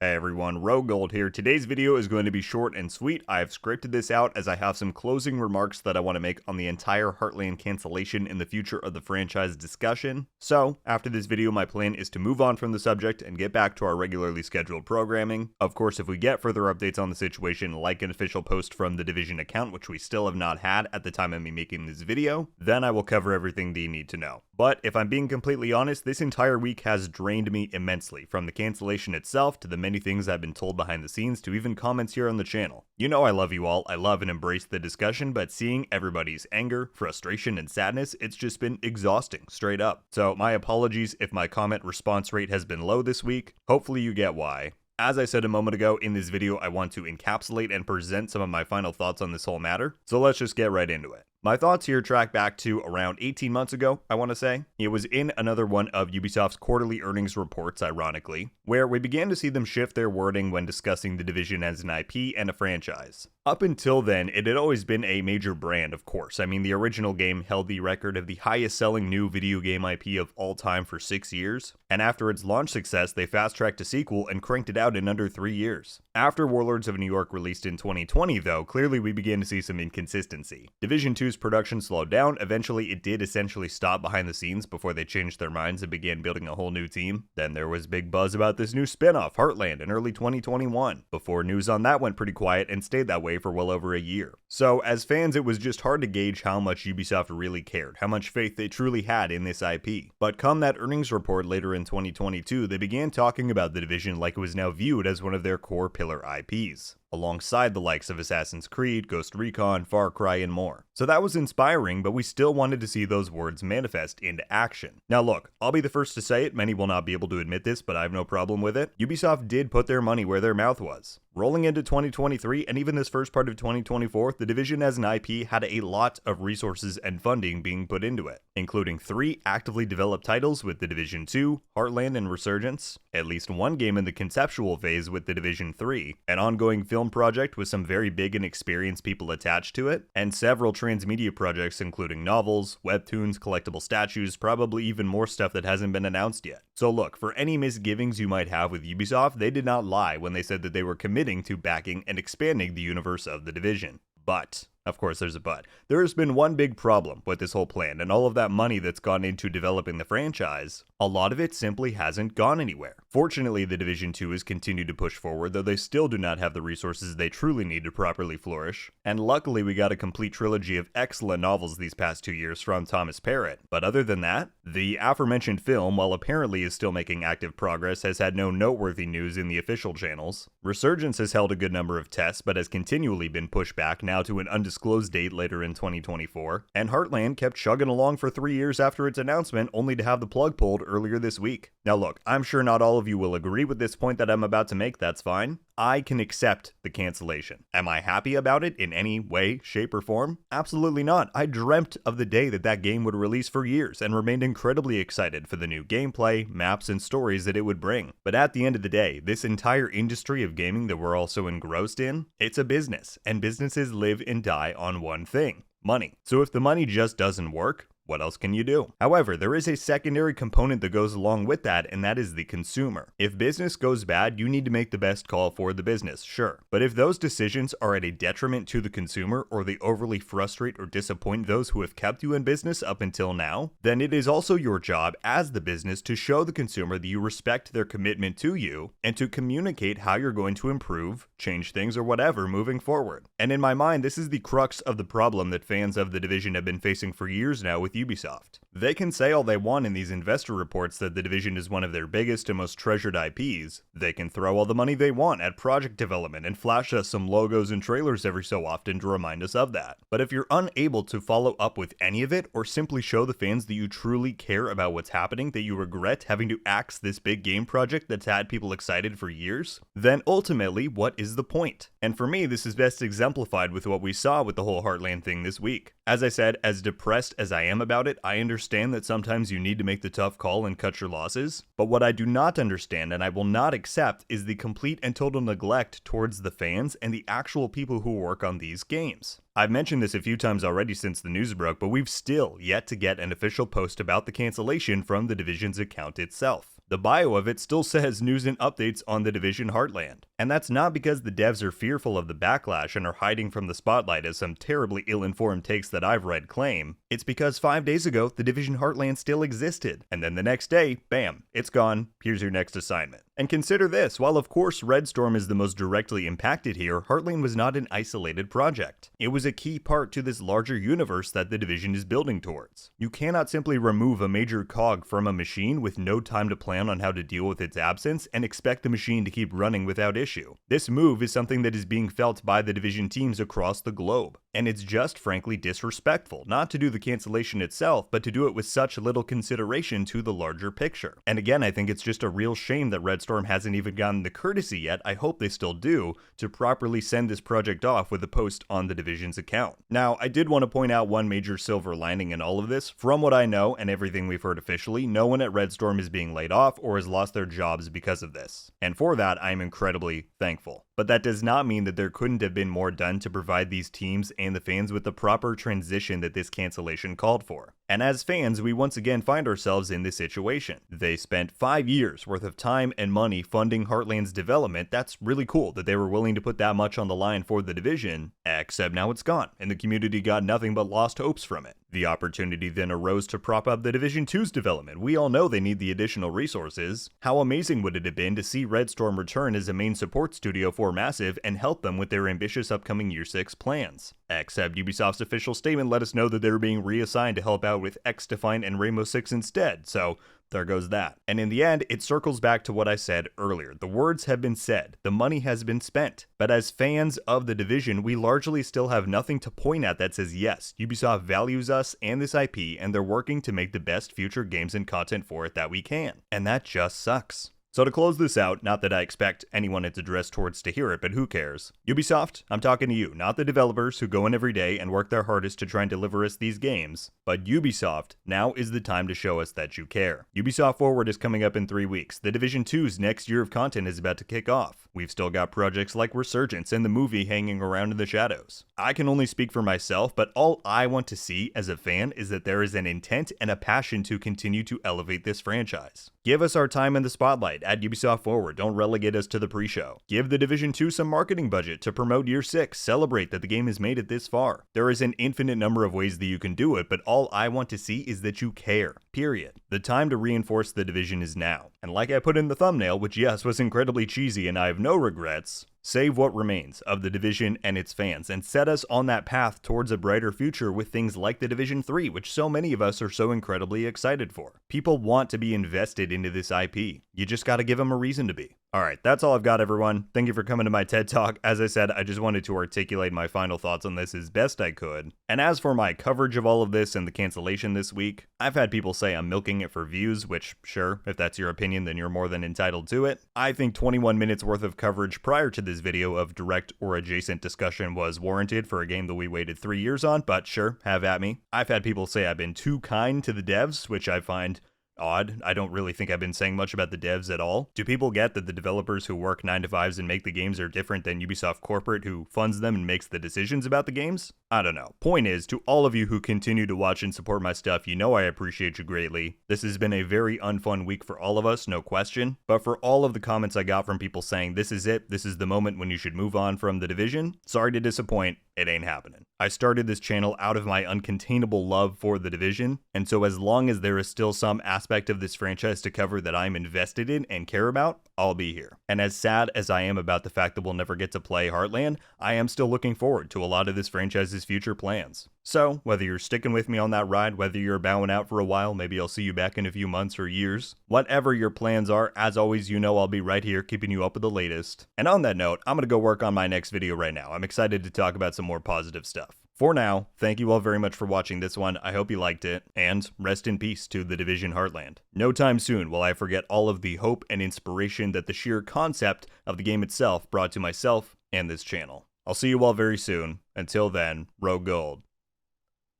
Hey everyone, RogueGold here. Today's video is going to be short and sweet. I have scripted this out as I have some closing remarks that I want to make on the entire Heartland cancellation in the future of the franchise discussion. So, after this video, my plan is to move on from the subject and get back to our regularly scheduled programming. Of course, if we get further updates on the situation, like an official post from the Division account, which we still have not had at the time of me making this video, then I will cover everything that you need to know. But if I'm being completely honest, this entire week has drained me immensely, from the cancellation itself to the many things I've been told behind the scenes to even comments here on the channel. You know I love you all, I love and embrace the discussion, but seeing everybody's anger, frustration, and sadness, it's just been exhausting, straight up. So my apologies if my comment response rate has been low this week. Hopefully you get why. As I said a moment ago, in this video I want to encapsulate and present some of my final thoughts on this whole matter, so let's just get right into it. My thoughts here track back to around 18 months ago, I want to say. It was in another one of Ubisoft's quarterly earnings reports, ironically, where we began to see them shift their wording when discussing the Division as an IP and a franchise. Up until then, it had always been a major brand, of course. I mean, the original game held the record of the highest selling new video game IP of all time for 6 years, and after its launch success, they fast-tracked a sequel and cranked it out in under 3 years. After Warlords of New York released in 2020, though, clearly we began to see some inconsistency. Division 2's production slowed down. Eventually, it did essentially stop behind the scenes before they changed their minds and began building a whole new team. Then there was big buzz about this new spin-off, Heartland, in early 2021, before news on that went pretty quiet and stayed that way for well over a year. So, as fans, it was just hard to gauge how much Ubisoft really cared, how much faith they truly had in this IP. But come that earnings report later in 2022, they began talking about the Division like it was now viewed as one of their core pillar IPs, alongside the likes of Assassin's Creed, Ghost Recon, Far Cry, and more. So that was inspiring, but we still wanted to see those words manifest into action. Now look, I'll be the first to say it, many will not be able to admit this, but I have no problem with it. Ubisoft did put their money where their mouth was. Rolling into 2023, and even this first part of 2024, the Division as an IP had a lot of resources and funding being put into it, including 3 actively developed titles with The Division 2, Heartland, and Resurgence, at least 1 game in the conceptual phase with The Division 3, an ongoing film project with some very big and experienced people attached to it, and several transmedia projects including novels, webtoons, collectible statues, probably even more stuff that hasn't been announced yet. So look, for any misgivings you might have with Ubisoft, they did not lie when they said that they were committing to backing and expanding the universe of the Division. But, of course there's a but, there has been one big problem with this whole plan, and all of that money that's gone into developing the franchise, a lot of it simply hasn't gone anywhere. Fortunately, the Division 2 has continued to push forward, though they still do not have the resources they truly need to properly flourish, and luckily we got a complete trilogy of excellent novels these past 2 years from Thomas Parrott. But other than that, the aforementioned film, while apparently is still making active progress, has had no noteworthy news in the official channels. Resurgence has held a good number of tests, but has continually been pushed back now to an undisclosed date later in 2024, and Heartland kept chugging along for 3 years after its announcement, only to have the plug pulled earlier this week. Now look, I'm sure not all of you will agree with this point that I'm about to make, that's fine. I can accept the cancellation. Am I happy about it in any way, shape, or form? Absolutely not. I dreamt of the day that that game would release for years and remained incredibly excited for the new gameplay, maps, and stories that it would bring. But at the end of the day, this entire industry of gaming that we're all so engrossed in, it's a business, and businesses live and die on one thing: money. So if the money just doesn't work, what else can you do? However, there is a secondary component that goes along with that, and that is the consumer. If business goes bad, you need to make the best call for the business, sure. But if those decisions are at a detriment to the consumer, or they overly frustrate or disappoint those who have kept you in business up until now, then it is also your job as the business to show the consumer that you respect their commitment to you, and to communicate how you're going to improve, change things, or whatever moving forward. And in my mind, this is the crux of the problem that fans of the Division have been facing for years now with Ubisoft. They can say all they want in these investor reports that the Division is one of their biggest and most treasured IPs. They can throw all the money they want at project development and flash us some logos and trailers every so often to remind us of that. But if you're unable to follow up with any of it, or simply show the fans that you truly care about what's happening, that you regret having to axe this big game project that's had people excited for years, then ultimately, what is the point? And for me, this is best exemplified with what we saw with the whole Heartland thing this week. As I said, as depressed as I am about it, I understand that sometimes you need to make the tough call and cut your losses, but what I do not understand and I will not accept is the complete and total neglect towards the fans and the actual people who work on these games. I've mentioned this a few times already since the news broke, but we've still yet to get an official post about the cancellation from the Division's account itself. the bio of it still says news and updates on the Division Heartland. And that's not because the devs are fearful of the backlash and are hiding from the spotlight as some terribly ill-informed takes that I've read claim. It's because 5 days ago, the Division Heartland still existed. And then the next day, bam, it's gone, here's your next assignment. And consider this, while of course Red Storm is the most directly impacted here, Heartland was not an isolated project. It was a key part to this larger universe that the Division is building towards. You cannot simply remove a major cog from a machine with no time to plan on how to deal with its absence and expect the machine to keep running without issue. This move is something that is being felt by the Division teams across the globe. And it's just frankly disrespectful, not to do the cancellation itself, but to do it with such little consideration to the larger picture. And again, I think it's just a real shame that Red Storm hasn't even gotten the courtesy yet, I hope they still do, to properly send this project off with a post on the Division's account. Now, I did want to point out one major silver lining in all of this. From what I know and everything we've heard officially, no one at Red Storm is being laid off or has lost their jobs because of this. And for that, I am incredibly thankful. But that does not mean that there couldn't have been more done to provide these teams and the fans with the proper transition that this cancellation called for. And as fans, we once again find ourselves in this situation. They spent 5 years worth of time and money funding Heartland's development. That's really cool that they were willing to put that much on the line for the Division, except now it's gone, and the community got nothing but lost hopes from it. The opportunity then arose to prop up the Division 2's development. We all know they need the additional resources. How amazing would it have been to see Red Storm return as a main support studio for Massive and help them with their ambitious upcoming Year 6 plans? Except Ubisoft's official statement let us know that they were being reassigned to help out with X-Defiant and Rainbow Six instead, so there goes that. And in the end, it circles back to what I said earlier. The words have been said, the money has been spent. But as fans of the Division, we largely still have nothing to point at that says yes, Ubisoft values us and this IP, and they're working to make the best future games and content for it that we can. And that just sucks. So to close this out, not that I expect anyone it's addressed towards to hear it, but who cares? Ubisoft, I'm talking to you, not the developers who go in every day and work their hardest to try and deliver us these games, but Ubisoft, now is the time to show us that you care. Ubisoft Forward is coming up in 3 weeks. The Division 2's next year of content is about to kick off. We've still got projects like Resurgence and the movie hanging around in the shadows. I can only speak for myself, but all I want to see as a fan is that there is an intent and a passion to continue to elevate this franchise. Give us our time in the spotlight at Ubisoft Forward, don't relegate us to the pre-show. Give the Division 2 some marketing budget to promote Year 6, celebrate that the game has made it this far. There is an infinite number of ways that you can do it, but all I want to see is that you care, period. The time to reinforce the Division is now. And like I put in the thumbnail, which yes was incredibly cheesy and I have no regrets, save what remains of the Division and its fans, and set us on that path towards a brighter future with things like the Division 3, which so many of us are so incredibly excited for. People want to be invested into this IP. You just gotta give them a reason to be. Alright, that's all I've got, everyone. Thank you for coming to my TED Talk. As I said, I just wanted to articulate my final thoughts on this as best I could. And as for my coverage of all of this and the cancellation this week, I've had people say I'm milking it for views, which, sure, if that's your opinion, then you're more than entitled to it. I think 21 minutes worth of coverage prior to this video of direct or adjacent discussion was warranted for a game that we waited 3 years on, but sure, have at me. I've had people say I've been too kind to the devs, which I find odd. I don't really think I've been saying much about the devs at all. Do people get that the developers who work 9 to 5s and make the games are different than Ubisoft corporate who funds them and makes the decisions about the games? I don't know. Point is, to all of you who continue to watch and support my stuff, you know I appreciate you greatly. This has been a very unfun week for all of us, no question. But for all of the comments I got from people saying this is it, this is the moment when you should move on from the Division, sorry to disappoint, it ain't happening. I started this channel out of my uncontainable love for the Division, and so as long as there is still some aspect of this franchise to cover that I'm invested in and care about, I'll be here. And as sad as I am about the fact that we'll never get to play Heartland, I am still looking forward to a lot of this franchise's future plans. So, whether you're sticking with me on that ride, whether you're bowing out for a while, maybe I'll see you back in a few months or years, whatever your plans are, as always, you know I'll be right here keeping you up with the latest. And on that note, I'm gonna go work on my next video right now. I'm excited to talk about some more positive stuff. For now, thank you all very much for watching this one, I hope you liked it, and rest in peace to the Division Heartland. No time soon will I forget all of the hope and inspiration that the sheer concept of the game itself brought to myself and this channel. I'll see you all very soon. Until then, RogueGold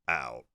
out.